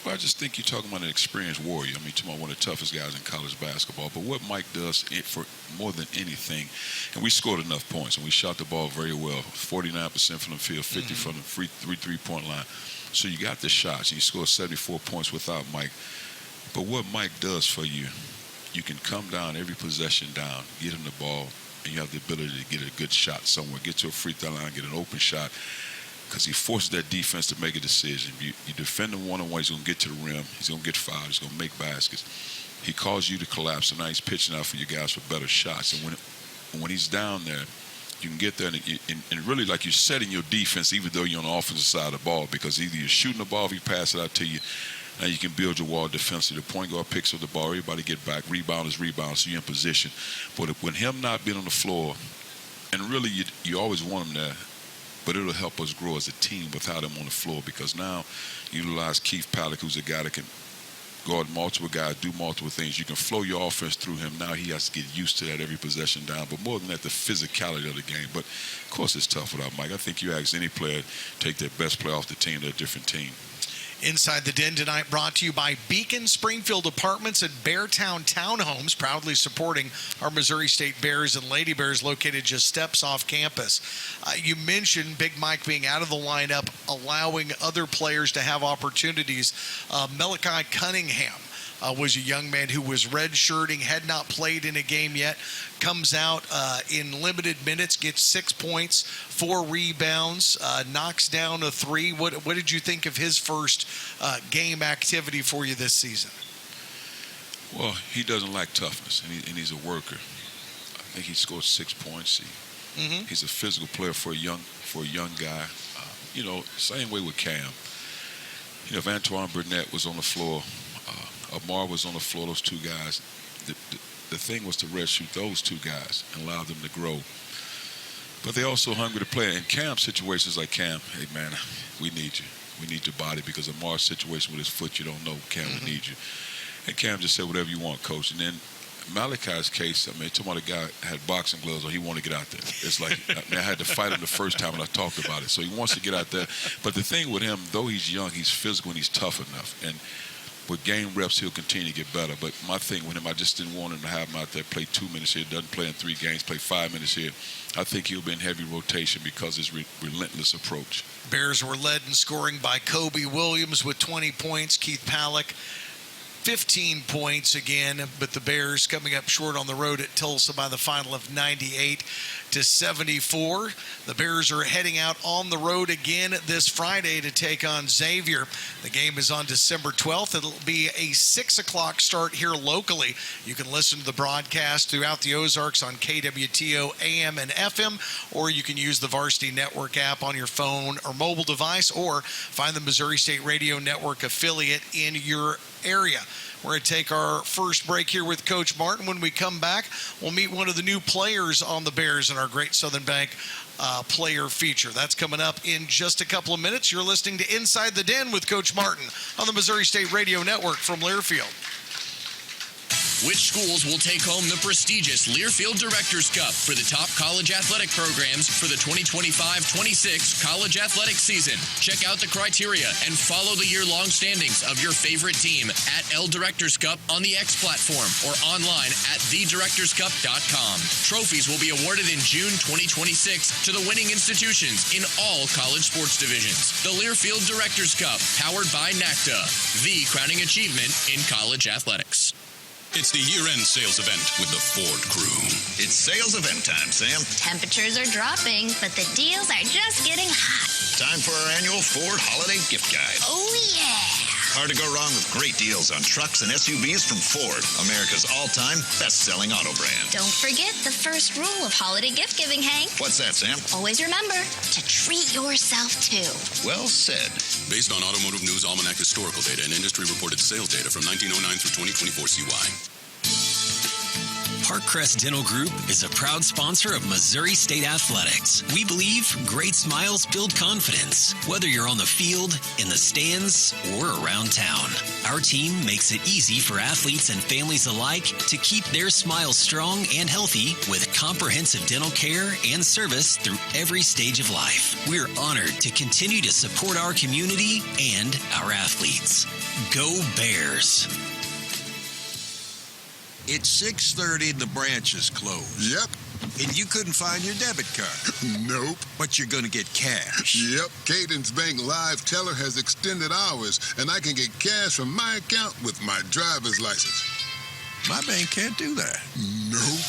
Well, I just think you're talking about an experienced warrior. I mean, you're talking about one of the toughest guys in college basketball. But what Mike does for more than anything, and we scored enough points, and we shot the ball very well, 49% from the field, 50 from the three-point line. So you got the shots, and you scored 74 points without Mike. But what Mike does for you, you can come down every possession down, get him the ball, and you have the ability to get a good shot somewhere, get to a free throw line, get an open shot. Because he forces that defense to make a decision. You defend him one-on-one, he's going to get to the rim. He's going to get fouled. He's going to make baskets. He calls you to collapse, and now he's pitching out for you guys for better shots. And when he's down there, you can get there, and really like you're setting your defense even though you're on the offensive side of the ball, because either you're shooting the ball if he passes it out to you, now you can build your wall defensively. The point guard picks up the ball, everybody get back, rebound, so you're in position. But when him not being on the floor, and really you always want him there, but it'll help us grow as a team without him on the floor, because now you utilize Keith Pallick, who's a guy that can guard multiple guys, do multiple things. You can flow your offense through him. Now he has to get used to that every possession down. But more than that, the physicality of the game. But, of course, it's tough without Mike. I think you ask any player to take their best player off the team, they're a different team. Inside the Den tonight brought to you by Beacon Springfield Apartments and Beartown Townhomes, proudly supporting our Missouri State Bears and Lady Bears, located just steps off campus. You mentioned Big Mike being out of the lineup, allowing other players to have opportunities. Coach Cunningham was a young man who was redshirting, had not played in a game yet, comes out in limited minutes, gets 6 points, 4 rebounds, knocks down a 3. What did you think of his first game activity for you this season? Well, he doesn't lack toughness, and he's a worker. I think he scored 6 points. He's a physical player for a young guy. Same way with Cam. If Antoine Burnett was on the floor, Amar was on the floor, those two guys, the thing was to redshirt those two guys and allow them to grow. But they're also hungry to play. In Cam's situations like Cam, hey, man, we need you. We need your body, because Amar's situation with his foot, you don't know, Cam, we need you. And Cam just said, whatever you want, coach. And then Malachi's case, talking about a guy had boxing gloves on, he wanted to get out there. It's like, I had to fight him the first time, and I talked about it. So he wants to get out there. But the thing with him, though he's young, he's physical and he's tough enough. And with game reps, he'll continue to get better. But my thing with him, I just didn't want him to have him out there play 2 minutes here, doesn't play in 3 games, play 5 minutes here. I think he'll be in heavy rotation because of his relentless approach. Bears were led in scoring by Kobe Williams with 20 points. Keith Pallick 15 points again, but the Bears coming up short on the road at Tulsa by the final of 98-74. The Bears are heading out on the road again this Friday to take on Xavier. The game is on December 12th. It'll be a 6 o'clock start here locally. You can listen to the broadcast throughout the Ozarks on KWTO AM and FM, or you can use the Varsity Network app on your phone or mobile device, or find the Missouri State Radio Network affiliate in your area. We're going to take our first break here with Coach Martin. When we come back, we'll meet one of the new players on the Bears in our Great Southern Bank player feature. That's coming up in just a couple of minutes. You're listening to Inside the Den with Coach Martin on the Missouri State Radio Network from Learfield. Which schools will take home the prestigious Learfield Directors Cup for the top college athletic programs for the 2025-26 college athletic season? Check out the criteria and follow the year-long standings of your favorite team at L Directors Cup on the X platform or online at thedirectorscup.com. Trophies will be awarded in June 2026 to the winning institutions in all college sports divisions. The Learfield Directors Cup, powered by NACTA, the crowning achievement in college athletics. It's the year-end sales event with the Ford crew. It's sales event time, Sam. Temperatures are dropping, but the deals are just getting hot. Time for our annual Ford Holiday Gift Guide. Oh, yeah. Hard to go wrong with great deals on trucks and SUVs from Ford, America's all-time best-selling auto brand. Don't forget the first rule of holiday gift giving, Hank. What's that, Sam? Always remember to treat yourself, too. Well said. Based on Automotive News Almanac historical data and industry-reported sales data from 1909 through 2024 CY. Parkcrest Dental Group is a proud sponsor of Missouri State Athletics. We believe great smiles build confidence, whether you're on the field, in the stands, or around town. Our team makes it easy for athletes and families alike to keep their smiles strong and healthy with comprehensive dental care and service through every stage of life. We're honored to continue to support our community and our athletes. Go Bears! It's 6:30 and the branch is closed. Yep. And you couldn't find your debit card. Nope. But you're going to get cash. Yep. Cadence Bank Live Teller has extended hours, and I can get cash from my account with my driver's license. My bank can't do that. Nope.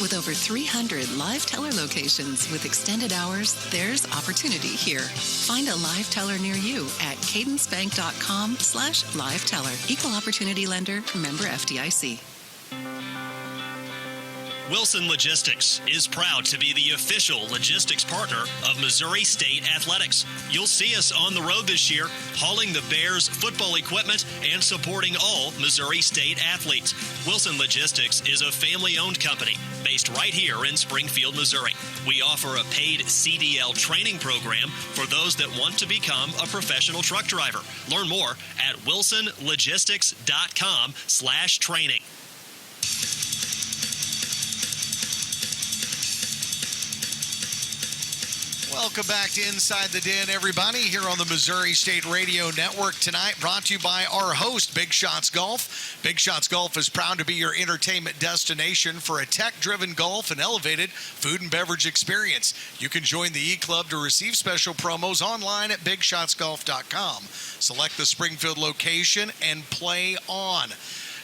With over 300 live teller locations with extended hours, there's opportunity here. Find a live teller near you at cadencebank.com/live teller. Equal opportunity lender, member FDIC. Wilson Logistics is proud to be the official logistics partner of Missouri State Athletics. You'll see us on the road this year, hauling the Bears football equipment and supporting all Missouri State athletes. Wilson Logistics is a family-owned company based right here in Springfield, Missouri. We offer a paid CDL training program for those that want to become a professional truck driver. Learn more at wilsonlogistics.com/training. Welcome back to Inside the Den, everybody, here on the Missouri State Radio Network tonight, brought to you by our host, Big Shots Golf. Big Shots Golf is proud to be your entertainment destination for a tech-driven golf and elevated food and beverage experience. You can join the E-Club to receive special promos online at bigshotsgolf.com. Select the Springfield location and play on.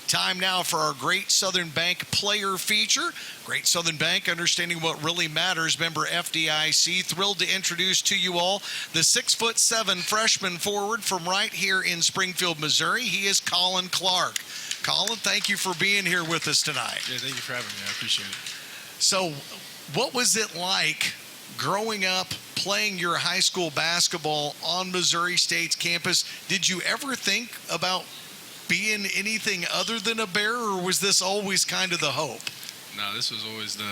Time now for our Great Southern Bank player feature. Great Southern Bank, understanding what really matters, member FDIC. Thrilled to introduce to you all the 6'7" freshman forward from right here in Springfield, Missouri. He is Collin Clark. Collin, thank you for being here with us tonight. Yeah, thank you for having me. I appreciate it. So, what was it like growing up playing your high school basketball on Missouri State's campus? Did you ever think about being anything other than a Bear, or was this always kind of the hope? No, this was always the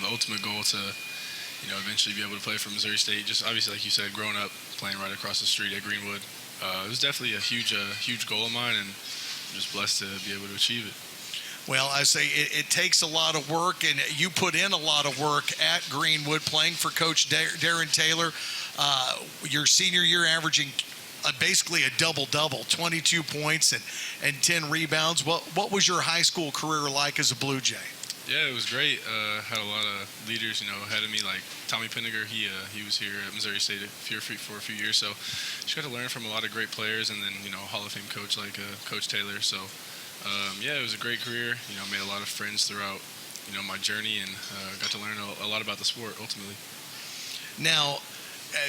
ultimate goal to, eventually be able to play for Missouri State. Just obviously, like you said, growing up playing right across the street at Greenwood, it was definitely a huge goal of mine, and I'm just blessed to be able to achieve it. Well, I say it takes a lot of work, and you put in a lot of work at Greenwood playing for Coach Darren Taylor. Your senior year averaging basically a double-double, 22 points and 10 rebounds. What was your high school career like as a Blue Jay? Yeah, it was great. Had a lot of leaders, ahead of me, like Tommy Pinniger. He was here at Missouri State for a few years, so just got to learn from a lot of great players, and then Hall of Fame coach like Coach Taylor. So yeah, it was a great career. Made a lot of friends throughout my journey, and got to learn a lot about the sport ultimately. Now,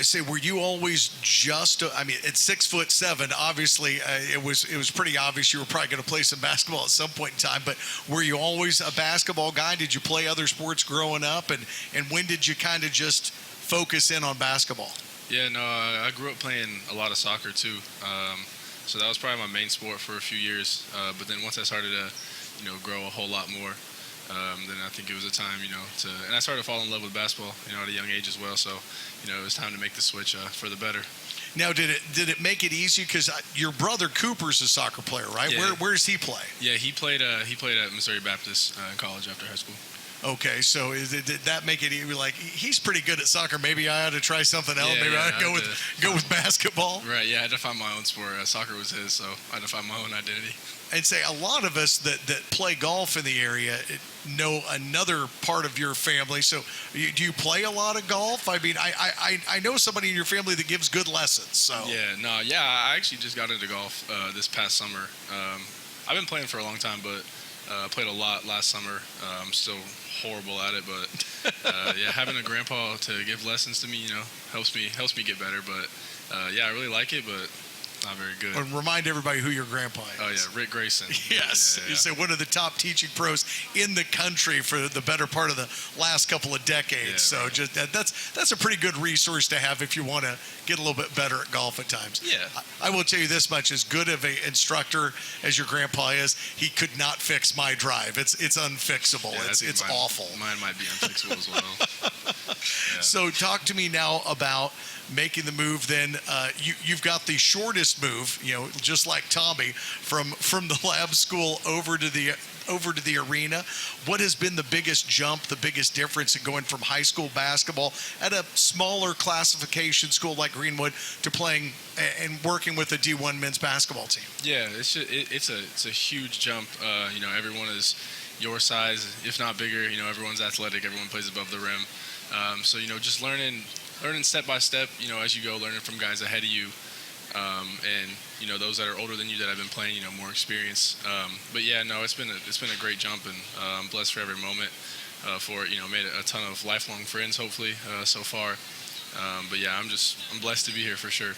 say, were you always just? I mean, at 6'7", obviously, it was pretty obvious you were probably going to play some basketball at some point in time. But were you always a basketball guy? Did you play other sports growing up? And when did you kind of just focus in on basketball? Yeah, no, I grew up playing a lot of soccer too. So that was probably my main sport for a few years. But then once I started to, grow a whole lot more, then I think it was a time, and I started to fall in love with basketball, at a young age as well. So, it was time to make the switch for the better. Now, did it make it easy? Because your brother Cooper's a soccer player, right? Yeah. Where does he play? Yeah, he played at Missouri Baptist in college after high school. Okay, so did that make it easy? Like, he's pretty good at soccer. Maybe I ought to try something else. Maybe I ought to go with basketball. Right. Yeah, I had to find my own sport. Soccer was his, so I had to find my own identity. And say a lot of us that play golf in the area know another part of your family. So do you play a lot of golf? I mean, I know somebody in your family that gives good lessons. So I actually just got into golf this past summer. I've been playing for a long time, but played a lot last summer. I'm still horrible at it, but having a grandpa to give lessons to me, helps me get better. But I really like it, but not very good. And remind everybody who your grandpa is. Oh yeah, Rick Grayson. Yes, he's one of the top teaching pros in the country for the better part of the last couple of decades. So right. Just that's a pretty good resource to have if you want to get a little bit better at golf at times. Yeah, I will tell you this much: as good of an instructor as your grandpa is, he could not fix my drive. It's unfixable. Yeah, it's awful. Mine might be unfixable as well. Yeah. So talk to me now about making the move. Then you've got the shortest move, just like Tommy, from the lab school over to the arena. What has been the biggest jump, the biggest difference in going from high school basketball at a smaller classification school like Greenwood to playing and working with the D1 men's basketball team? Yeah, it's a huge jump. Everyone is your size, if not bigger. Everyone's athletic. Everyone plays above the rim. So just learning step by step. As you go, learning from guys ahead of you. And those that are older than you that have been playing, more experience. But yeah, no, it's been a great jump, and I'm blessed for every moment for it. Made a ton of lifelong friends, hopefully, so far. But yeah, I'm blessed to be here for sure.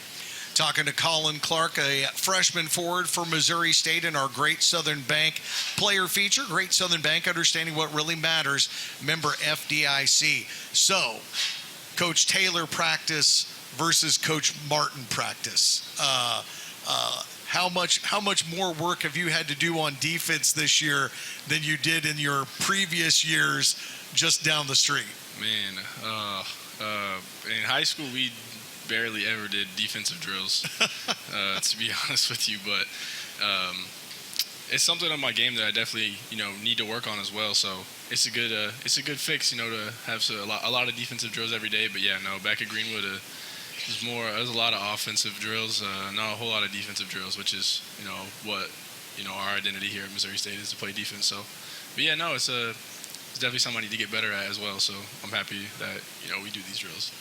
Talking to Collin Clark, a freshman forward for Missouri State in our Great Southern Bank player feature. Great Southern Bank, understanding what really matters. Member FDIC. So, Coach Taylor practice versus Coach Martin practice. How much more work have you had to do on defense this year than you did in your previous years just down the street? Man, in high school we barely ever did defensive drills, to be honest with you. But it's something on my game that I definitely need to work on as well. So it's a good fix to have a lot of defensive drills every day. But yeah, no, back at Greenwood. There's a lot of offensive drills, not a whole lot of defensive drills, which is what our identity here at Missouri State is to play defense. So, but yeah, no, it's definitely something I need to get better at as well. So I'm happy that we do these drills.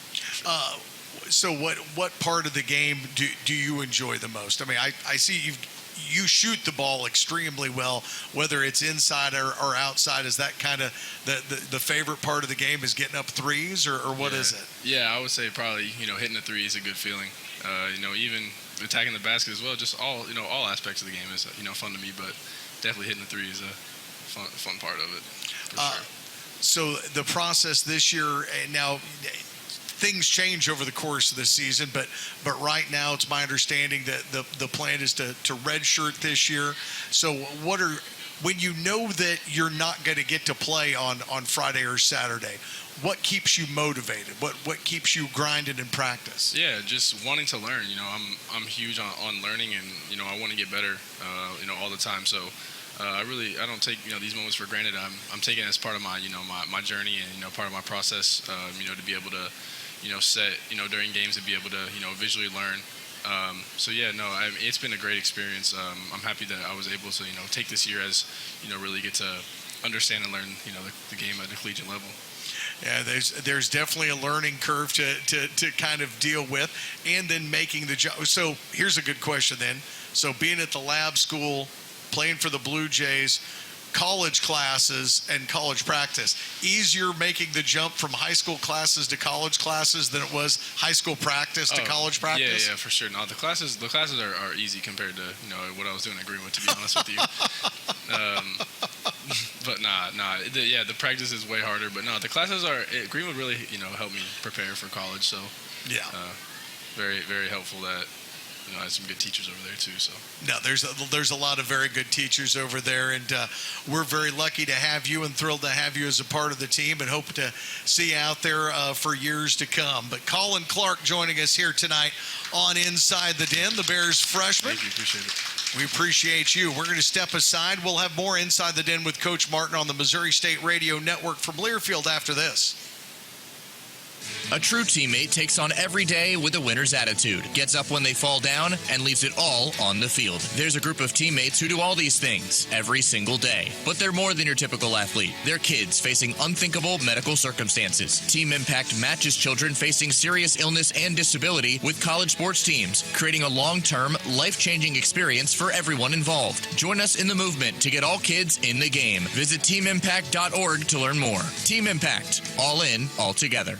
So what part of the game do you enjoy the most? I mean, I see you shoot the ball extremely well, whether it's inside or outside. Is that kind of the favorite part of the game, is getting up threes, or what is it? Yeah, I would say probably hitting a three is a good feeling. Even attacking the basket as well. Just all aspects of the game is fun to me, but definitely hitting the three is a fun part of it. For sure. So the process this year, and now things change over the course of the season, but right now it's my understanding that the plan is to redshirt this year. So when you know that you're not going to get to play on Friday or Saturday, what keeps you motivated? What keeps you grinding in practice? Yeah, just wanting to learn. I'm huge on learning, and I want to get better all the time. So I don't take these moments for granted. I'm taking it as part of my my journey, and part of my process, to be able to set during games and be able to visually learn. So yeah, no, it's been a great experience. I'm happy that I was able to take this year as really get to understand and learn, the game at the collegiate level. Yeah, there's definitely a learning curve to kind of deal with, and then making the job. So here's a good question then. So being at the lab school, playing for the Blue Jays, college classes and college practice, easier making the jump from high school classes to college classes than it was high school practice to college practice? Yeah, for sure. No, the classes are easy compared to what I was doing at Greenwood, to be honest with you. But the practice is way harder. But no, the classes Greenwood really helped me prepare for college. So yeah, very very helpful that. I had some good teachers over there too. So no, there's a lot of very good teachers over there, and we're very lucky to have you and thrilled to have you as a part of the team, and hope to see you out there for years to come. But Collin Clark joining us here tonight on Inside the Den, the Bears freshman. Thank you, appreciate it. We appreciate you. We're going to step aside. We'll have more Inside the Den with Coach Martin on the Missouri State Radio Network from Learfield after this. A true teammate takes on every day with a winner's attitude, gets up when they fall down, and leaves it all on the field. There's a group of teammates who do all these things every single day. But they're more than your typical athlete. They're kids facing unthinkable medical circumstances. Team Impact matches children facing serious illness and disability with college sports teams, creating a long-term, life-changing experience for everyone involved. Join us in the movement to get all kids in the game. Visit teamimpact.org to learn more. Team Impact. All in, all together.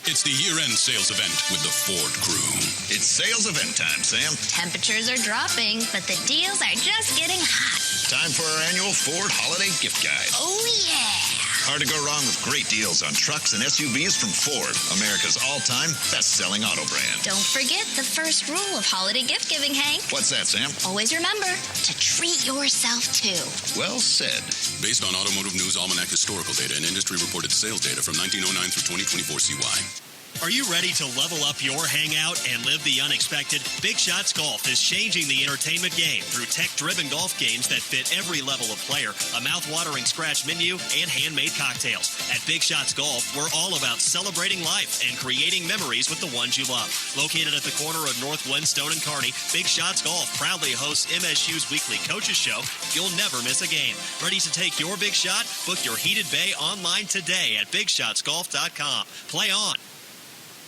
It's the year-end sales event with the Ford crew. It's sales event time, Sam. Temperatures are dropping, but the deals are just getting hot. Time for our annual Ford Holiday Gift Guide. Oh, yeah. Hard to go wrong with great deals on trucks and SUVs from Ford, America's all-time best-selling auto brand. Don't forget the first rule of holiday gift giving, Hank. What's that, Sam? Always remember to treat yourself, too. Well said. Based on Automotive News Almanac historical data and industry-reported sales data from 1909 through 2024 CY. Are you ready to level up your hangout and live the unexpected? Big Shots Golf is changing the entertainment game through tech-driven golf games that fit every level of player, a mouth-watering scratch menu, and handmade cocktails. At Big Shots Golf, we're all about celebrating life and creating memories with the ones you love. Located at the corner of North Glenstone and Kearney, Big Shots Golf proudly hosts MSU's weekly coaches show. You'll never miss a game. Ready to take your big shot? Book your heated bay online today at BigShotsGolf.com. Play on.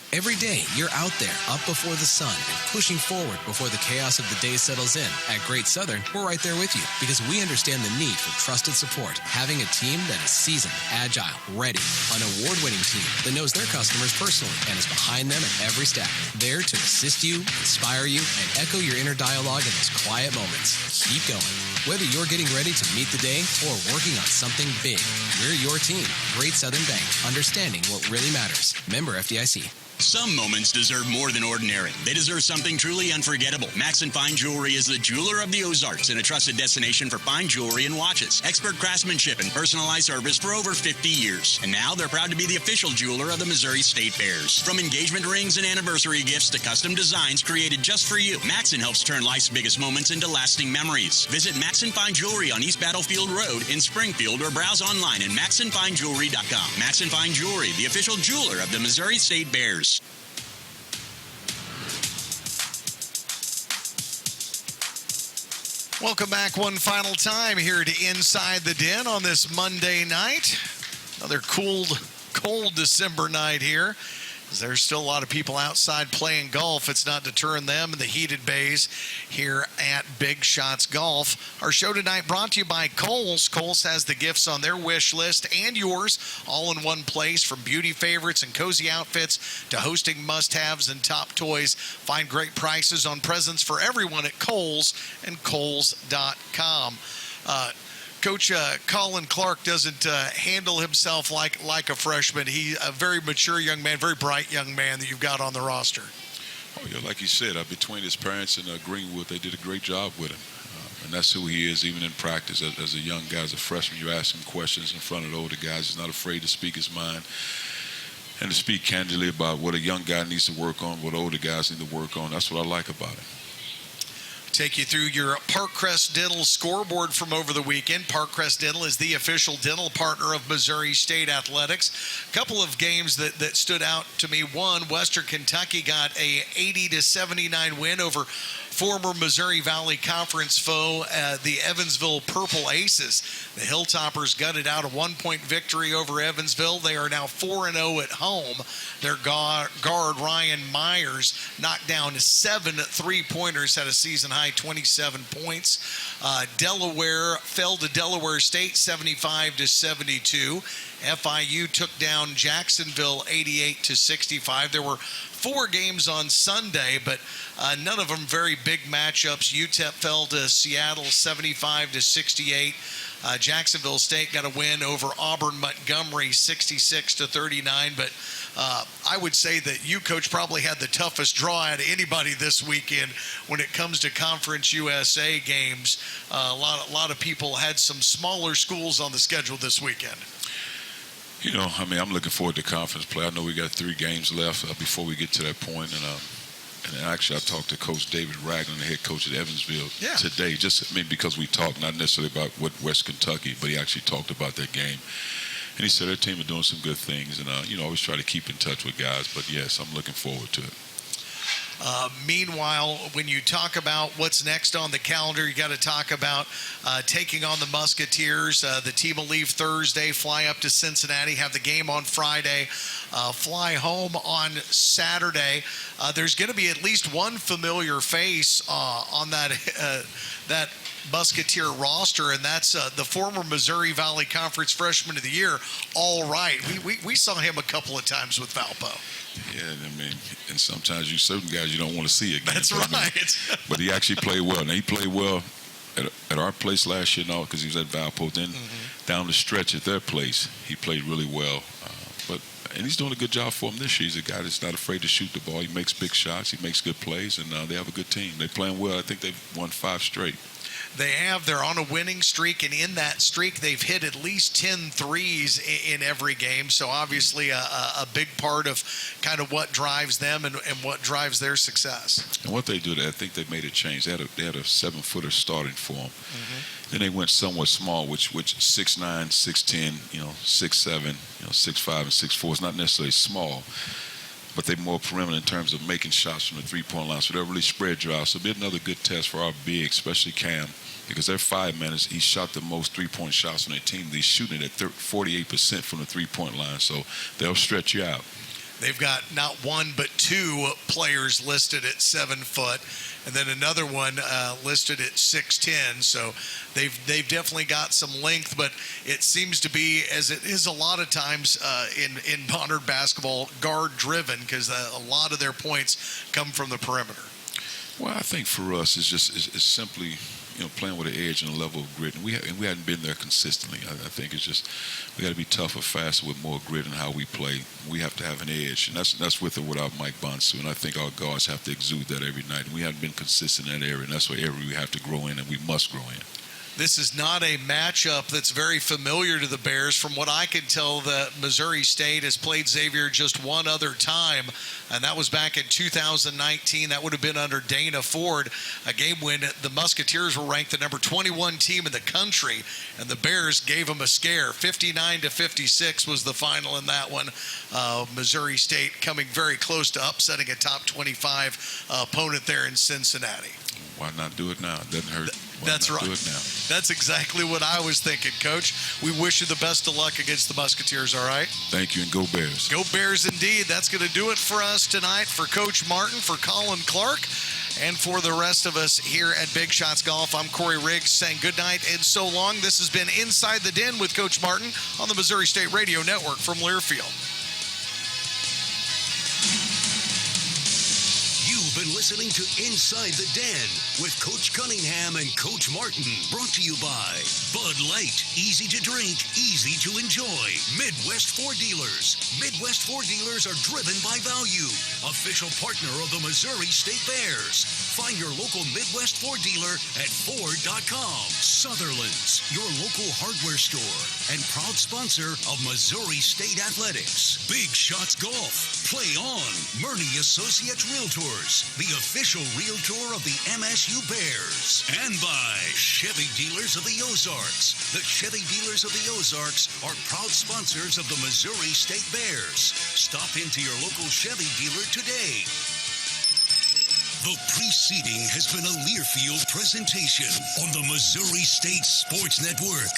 Every day, you're out there, up before the sun, and pushing forward before the chaos of the day settles in. At Great Southern, we're right there with you because we understand the need for trusted support. Having a team that is seasoned, agile, ready, an award-winning team that knows their customers personally and is behind them at every step. There to assist you, inspire you, and echo your inner dialogue in those quiet moments. Keep going. Whether you're getting ready to meet the day or working on something big, we're your team. Great Southern Bank, understanding what really matters. Member FDIC. Some moments deserve more than ordinary. They deserve something truly unforgettable. Max & Fine Jewelry is the jeweler of the Ozarks and a trusted destination for fine jewelry and watches. Expert craftsmanship and personalized service for over 50 years. And now they're proud to be the official jeweler of the Missouri State Bears. From engagement rings and anniversary gifts to custom designs created just for you, Maxon helps turn life's biggest moments into lasting memories. Visit Max & Fine Jewelry on East Battlefield Road in Springfield or browse online at maxandfinejewelry.com. Max & Fine Jewelry, the official jeweler of the Missouri State Bears. Welcome back one final time here to Inside the Den on this Monday night. Another cold December night here. There's still a lot of people outside playing golf. It's not deterring them in the heated bays here at Big Shots Golf. Our show tonight brought to you by Kohl's. Kohl's has the gifts on their wish list and yours all in one place, from beauty favorites and cozy outfits to hosting must-haves and top toys. Find great prices on presents for everyone at Kohl's and Kohls.com. Coach Collin Clark doesn't handle himself like a freshman. He's a very mature young man, very bright young man that you've got on the roster. Oh, yeah, like you said, between his parents and Greenwood, they did a great job with him. And that's who he is, even in practice. As a young guy, as a freshman, you ask him questions in front of the older guys. He's not afraid to speak his mind and to speak candidly about what a young guy needs to work on, what older guys need to work on. That's what I like about him. Take you through your Parkcrest Dental scoreboard from over the weekend. Parkcrest Dental is the official dental partner of Missouri State Athletics. A couple of games that stood out to me. One, Western Kentucky got a 80-79 win over former Missouri Valley Conference foe, the Evansville Purple Aces. The Hilltoppers gutted out a 1-point victory over Evansville. They are now 4-0 at home. Their guard, Ryan Myers, knocked down 7 3-pointers, had a season-high 27 points. Delaware fell to Delaware State 75-72. FIU took down Jacksonville 88-65. There were 4 games on Sunday, but none of them very big matchups. UTEP fell to Seattle 75-68. Jacksonville State got a win over Auburn Montgomery 66-39. But I would say that you, Coach, probably had the toughest draw out of anybody this weekend when it comes to Conference USA games. A lot of people had some smaller schools on the schedule this weekend. You know, I mean, I'm looking forward to conference play. I know we got 3 games left before we get to that point. And actually, I talked to Coach David Ragland, the head coach at Evansville, today. Just, I mean, because we talked not necessarily about what West Kentucky, but he actually talked about that game. And he said their team are doing some good things. And, you know, I always try to keep in touch with guys. But, yes, I'm looking forward to it. Meanwhile, when you talk about what's next on the calendar, you got to talk about taking on the Musketeers. The team will leave Thursday, fly up to Cincinnati, have the game on Friday, fly home on Saturday. There's going to be at least one familiar face on that Musketeer roster, and that's the former Missouri Valley Conference Freshman of the Year, All Right. We saw him a couple of times with Valpo. Yeah, I mean, and sometimes certain guys you don't want to see again. That's right. But he actually played well. Now, he played well at our place last year, because he was at Valpo. Then down the stretch at their place, he played really well. And he's doing a good job for him this year. He's a guy that's not afraid to shoot the ball. He makes big shots. He makes good plays, and they have a good team. They're playing well. I think they've won 5 straight. They're on a winning streak, and in that streak, they've hit at least 10 threes in every game. So obviously a big part of kind of what drives them and what drives their success. And what they do, I think they made a change. They had a 7-footer starting for them. Then they went somewhat small, which 6'9", 6'10", 6'7", 6'5", and 6'4". It's not necessarily small, but they're more perimeter in terms of making shots from the three-point line. So they'll really spread you out. So it'll be another good test for our big, especially Cam, because their 5 minutes, he shot the most three-point shots on their team. He's shooting at 48% from the three-point line. So they'll stretch you out. They've got not one but 2 players listed at 7 foot, and then another one listed at 6'10". So they've definitely got some length, but it seems to be, as it is a lot of times in modern basketball, guard driven, because a lot of their points come from the perimeter. Well, I think for us it's simply playing with an edge and a level of grit, and we hadn't been there consistently. I think it's just we got to be tougher, faster, with more grit in how we play. We have to have an edge, and that's with or without Mike Bonsu. And I think our guards have to exude that every night. And we haven't been consistent in that area, and that's what area we have to grow in, and we must grow in. This is not a matchup that's very familiar to the Bears. From what I can tell, the Missouri State has played Xavier just one other time, and that was back in 2019. That would have been under Dana Ford, a game when the Musketeers were ranked the number 21 team in the country, and the Bears gave them a scare. 59-56 was the final in that one. Missouri State coming very close to upsetting a top 25 opponent there in Cincinnati. Why not do it now? It doesn't hurt. That's right. Do it now. That's exactly what I was thinking, Coach. We wish you the best of luck against the Musketeers, all right? Thank you, and go Bears. Go Bears indeed. That's going to do it for us tonight. For Coach Martin, for Collin Clark, and for the rest of us here at Big Shots Golf, I'm Corey Riggs saying good night and so long. This has been Inside the Den with Coach Martin on the Missouri State Radio Network from Learfield. Been listening to Inside the Den with Coach Cunningham and Coach Martin. Brought to you by Bud Light. Easy to drink, easy to enjoy. Midwest Ford Dealers. Midwest Ford Dealers are driven by value. Official partner of the Missouri State Bears. Find your local Midwest Ford dealer at Ford.com. Sutherland's, your local hardware store and proud sponsor of Missouri State Athletics. Big Shots Golf. Play on. Murney Associates Realtors, the official realtor of the MSU Bears. And by Chevy Dealers of the Ozarks. The Chevy Dealers of the Ozarks are proud sponsors of the Missouri State Bears. Stop into your local Chevy dealer today. The preceding has been a Learfield presentation on the Missouri State Sports Network.